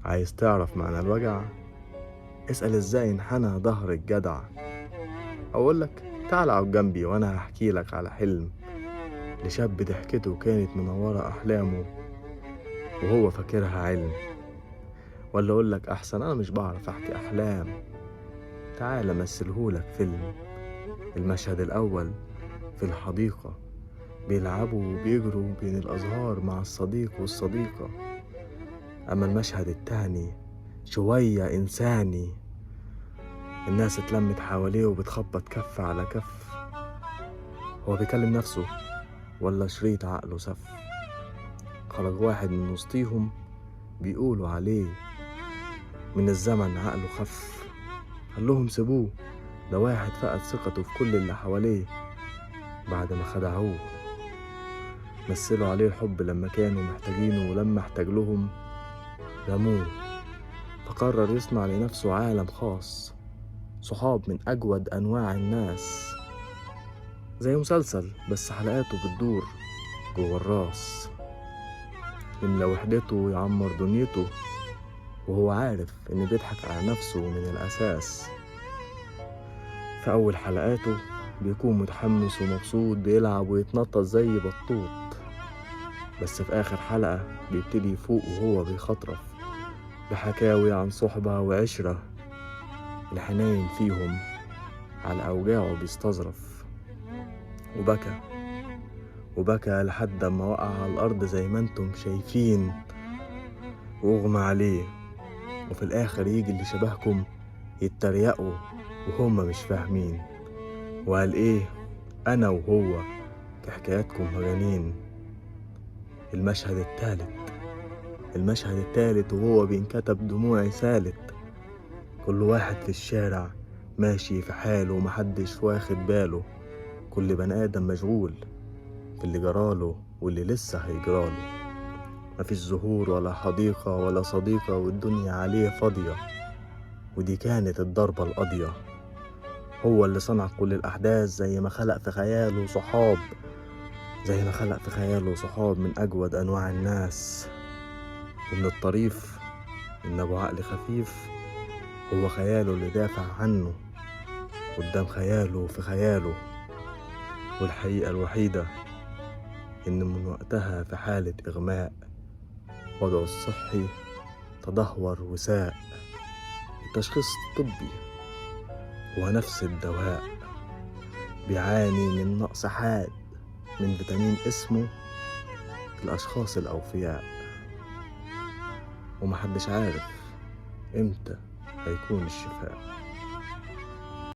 عايز تعرف معنى الوجع؟ اسأل ازاي انحنى ظهر الجدع. اقولك تعال اقعد جنبي وانا هحكيلك على حلم لشاب ضحكته كانت منورة احلامه وهو فاكرها علم. ولا اقولك احسن، انا مش بعرف احكي احلام. تعال امثلهولك فيلم. المشهد الاول في الحديقة، بيلعبوا وبيجروا بين الازهار مع الصديق والصديقة. اما المشهد التاني شوية انساني، الناس اتلمت حواليه وبتخبط كف على كف. هو بيكلم نفسه ولا شريط عقله سف؟ خرج واحد من وسطيهم بيقولوا عليه من الزمن عقله خف. قال لهم سيبوه، ده واحد فقد ثقته في كل اللي حواليه بعد ما خدعوه. مثلوا عليه الحب لما كانوا محتاجينه، ولما احتاج لهم رموه. فقرر يصنع لنفسه عالم خاص، صحاب من أجود أنواع الناس، زي مسلسل بس حلقاته بتدور جوه الراس. يملى وحدته ويعمر دنيته وهو عارف إن بيضحك على نفسه من الأساس. في أول حلقاته بيكون متحمس ومبسوط، بيلعب ويتنطط زي بطوط. بس في آخر حلقة بيبتدي يفوق وهو بيخطرف بحكاوي عن صحبة وعشرة. الحنين فيهم على أوجاعه بيستظرف. وبكى وبكى لحد ما وقع على الأرض زي ما انتم شايفين وأغمى عليه. وفي الآخر يجي اللي شبهكم يتريقوا وهم مش فاهمين، وقال إيه أنا وهو في حكاياتكم مجانين. المشهد التالت وهو بينكتب دموعي سالت. كل واحد في الشارع ماشي في حاله ومحدش واخد باله. كل بني آدم مشغول في اللي جراله واللي لسه هيجراله. مفيش زهور ولا حديقة ولا صديقة والدنيا عليه فاضية. ودي كانت الضربة القاضية. هو اللي صنع كل الأحداث زي ما خلق في خياله صحاب من أجود أنواع الناس. ومن الطريف إن أبو عقل خفيف هو خياله اللي دافع عنه قدام خياله في خياله. والحقيقة الوحيدة إن من وقتها في حالة إغماء، وضعه الصحي تدهور وساء. التشخيص الطبي هو نفس الدواء، بيعاني من نقص حاد من فيتامين اسمه الأشخاص الأوفياء. ومحدش عارف إمتى هيكون الشفاء.